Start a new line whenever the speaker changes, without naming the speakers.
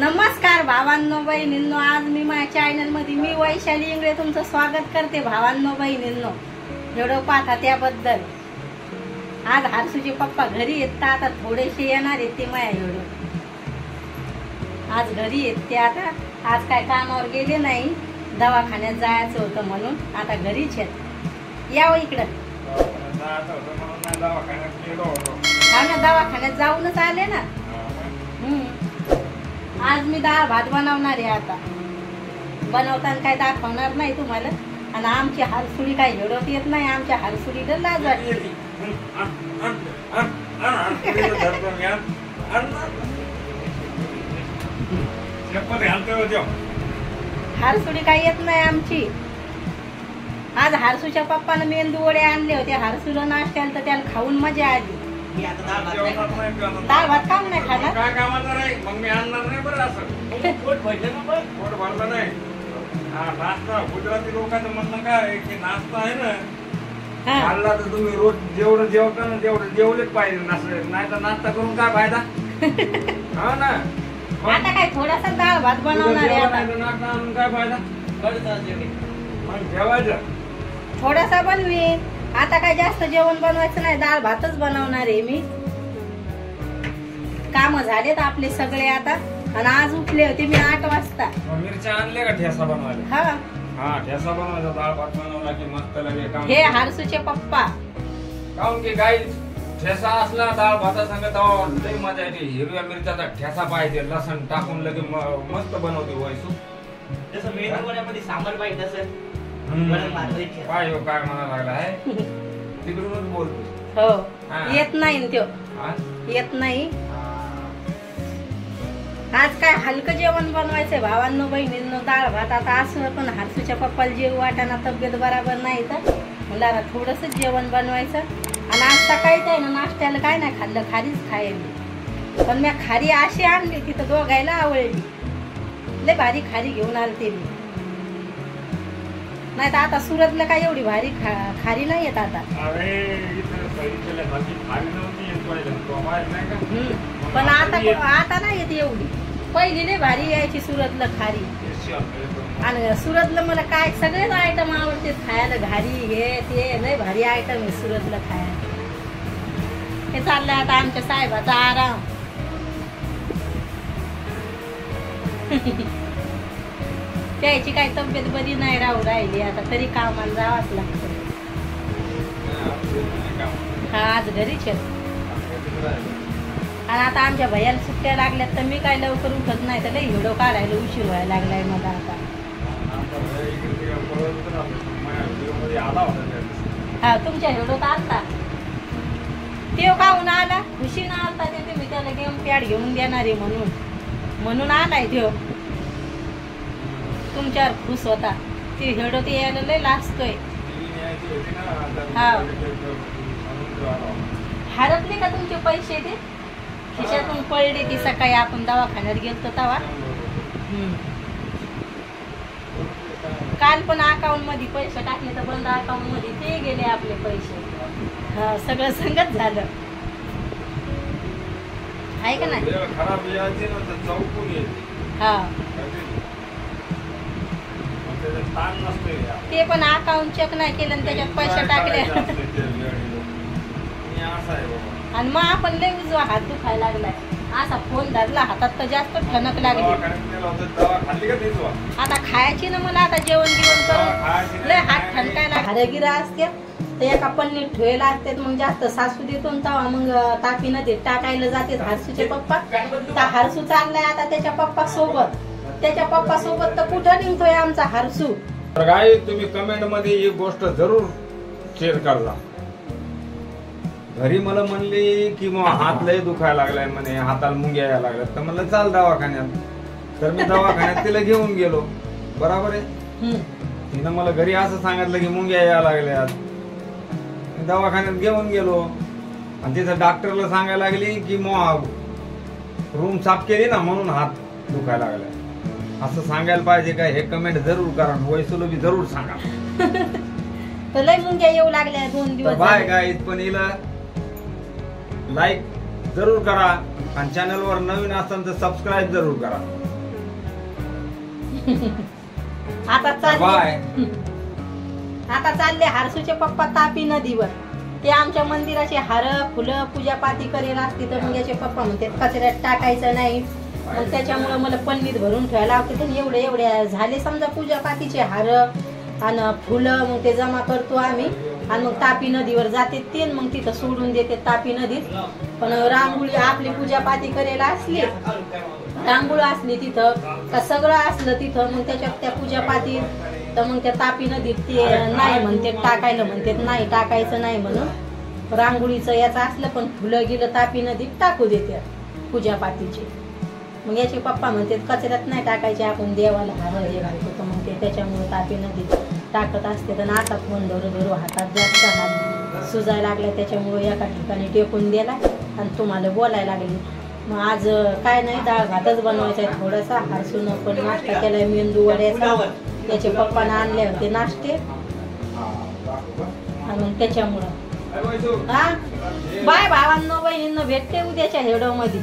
नमस्कार भावांनो बहिणींनो, आज मी माझ्या चॅनल मध्ये मी वैशाली इंगळे तुमचं स्वागत करते। भावांनो बहिणींनो, व्हिडिओ पाहता त्याबद्दल। आज हर्षूचे पप्पा घरी येतात, आता थोडेसे येणार आहेत ते माझ्या व्हिडिओ। आज घरी येते, आता आज काय कामावर गेले नाही, दवाखान्यात जायचं होतं म्हणून आता घरीच आहेत। यावं इकडं। हा ना, दवाखान्यात जाऊनच आले ना। आज मी डाळ भात बनवणार आहे, आता बनवताना काय दाखवणार नाही तुम्हाला। आणि आमची हरसुडी काही हेडत येत नाही, आमच्या हरसुडीला लाज वाटते। हरसुडी काही येत नाही आमची। आज हरसूच्या पप्पानं मेंदू वडे आणले होते, हरसूला नाश्त्याला तर त्याला खाऊन मजा आली। डाळ भात काम नाही खाला,
काय कामाचा नाही, मग मी आणणार नाही बरं। असं पोट भरलं ना, पोट भरलं नाही। हा नाश्ता, गुजराती लोकांचं म्हणणं काय की नाश्ता आहे ना, खाल्ला तर तुम्ही रोज जेवढं जेवता ना तेवढं जेवलेच पाहिजे, नाही तर नाश्ता करून काय फायदा। हा ना,
आता काय थोडासा डाळ भात बनवणार आहे,
नाश्ता आणून काय फायदा। मग जेवायचं
थोडासा बनवीन, आता काय जास्त जेवण बनवायचं नाही, डाळ भातच बनवणार आहे मी। काम झालेत आपले सगळे आता, आणि आज उठले होते मी 8 वाजता।
मिरच्या आणल्या का ठेसा बनवायला? हा ठेसा बनवायचा, डाळ भात बनवला की मस्त लगे काम।
हे हरसूचे पप्पा
काऊन की गाई ठेसा असला डाळ भाता सांगत लई मजा येते। हिरव्या मिरच्याचा ठेसा पाहिजे, लसण टाकून लगे मस्त बनवते वैसू।
तसं मेनू वड्यामध्ये सांबार पाहिजे तसं
काय हो, काय म्हणा लागला आहे तिकडूनच बोलतो।
हो, येत नाही त्यो, येत नाही। आज काय हलकं जेवण बनवायचंय भावांनो बहिणींनो, डाळ भात। आता असं पण हरसूच्या पप्पाला जेव वाटाना, तब्येत बराबर नाही तर मुलाला थोडस जेवण बनवायचं। आणि आज सकाळी काय ना नाश्त्याला काय नाही खाल्लं, खारीच खायली। पण मी खारी अशी आणली, तिथं दोघायला आवडली, लय भारी खारी घेऊन आलते मी। नाही तर आता सुरतला काय एवढी भारी खारी नाही येत आता। पण आता नाही येत एवढी, पहिली लय भारी यायची सुरतला खारी। आणि सुरतला मला काय सगळेच आयटम आवडते खायला, घारी हे ते लय भारी आयटम आहे सुरतला खायला। हे चाललंय आता आमच्या साहेबाचा आराम। त्याची काही तब्येत बरी नाही राहू राहिली, आता तरी कामाला जावंच लागतं। हा आज घरीच आहेत। आणि आता आमच्या भैयाला सुट्ट्या लागल्यात, तर मी काय लवकर उठत नाही, तर लई व्हिडिओ काढायला उशीर व्हायला लागलाय मला आता। हा तुमच्या व्हिडिओत आलता, ते काहून आला, खुशीनं आलता ते, तुम्ही त्याला गेम पॅड घेऊन देणार आहे म्हणून आलाय त्यो। तुमच्यावर खुश होता, ती व्हिडिओ ते यायला लय लाजतोय। हा हरपले का तुमचे पैसे? ते खिशातून पडले की सकाळी आपण दवाखान्यात गेलतो तेव्हा। काल पण अकाउंट मध्ये पैसे टाकले, तर बंद अकाउंट मध्ये ते गेले आपले पैसे। हा सगळं संगत झालं आहे का नाही? हा ते पण अकाउंट चेक नाही केलं आणि त्याच्यात पैसे टाकले, आणि मग आपण लय उजवा हात दुखायला लागलाय। असा फोन धरला हातात तर जास्त ठणक लागली। आता खायची ना मला, आता जेवण करून लय हात ठणकायला। हरगिरा असते तर एका पन्नीत ठेवायला असते, मग जास्त सासू देतो तवा मग तापीनं ते टाकायला जाते हरसूचे पप्पा। तर हरसू चाललाय आता त्याच्या पप्पा सोबत, त्याच्या पप्पा सोबत तर कुठं निघतोय आमचा हरसू।
तर काय तुम्ही कमेंट मध्ये एक गोष्ट जरूर शेअर करा। घरी मला म्हणली की मग हात लय दुखायला लागलाय, म्हणे हाताला मुंग्या यायला लागल्यात, तर म्हणलं चाल दवाखान्यात। तर मी दवाखान्यात तिला घेऊन गेलो, बरोबर आहे। तिनं मला घरी असं सांगितलं की मुंग्या यायला लागल्यात, मी दवाखान्यात घेऊन गेलो। आणि तिथं डॉक्टरला सांगायला लागली की मग रूम साफ केली ना म्हणून हात दुखायला लागलाय। असं सांगायला पाहिजे का? हे कमेंट जरूर करा, वैसूला बी जरूर सांगा।
लय मुंग्या येऊ लागल्या 2 दिवस।
बाय गाईज, पण हिला लाईक जरूर करा, आणि चॅनलवर नवीन असाल तर सबस्क्राईब जरूर करा।
आता
बाय.
चालले आता चालले हर्षूचे पप्पा तापी नदीवर. ते आमच्या मंदिराचे हार फुलं पूजापाती करेल असते तर मग याचे पप्पा म्हणते कचऱ्यात टाकायचं नाही. मग त्याच्यामुळे मला पन्नीत भरून ठेवायला लागते. तर एवढे झाले समजा पूजापातीचे हार आणि फुलं मग ते जमा करतो आम्ही आणि मग तापी नदीवर जाते ते मग तिथं सोडून देते तापी नदीत. पण रांगोळी आपली पूजापाती करायला असली रांगोळी असली तिथं का सगळं असलं तिथं मग त्याच्यात त्या पूजापाती तर मग त्या तापी नदीत ते नाही म्हणते टाकायला म्हणते नाही टाकायचं नाही म्हणून रांगोळीचं याचं असलं पण फुलं गेलं तापी नदीत टाकू देते पूजापातीचे. मग याचे पप्पा म्हणते कचऱ्यात नाही टाकायचे आपण देवाला हार हे घालतो तर मग ते त्याच्यामुळे तापी नदीत टाकत असते. तर आता फोन धरू हातात जास्त हात सुजायला लागला त्याच्यामुळे एका ठिकाणी टेकून दिला आणि तुम्हाला बोलायला लागली. मग आज काय नाही डाळ भातच बनवायचा आहे थोडासा. हर्षून पण नाश्ता केलाय मेंदू वड्याचा. त्याचे पप्पानं आणले होते नाश्ते आणि मग त्याच्यामुळं हा बाय भावांनो बहिणींनो भेटते उद्याच्या व्हिडिओ मध्ये.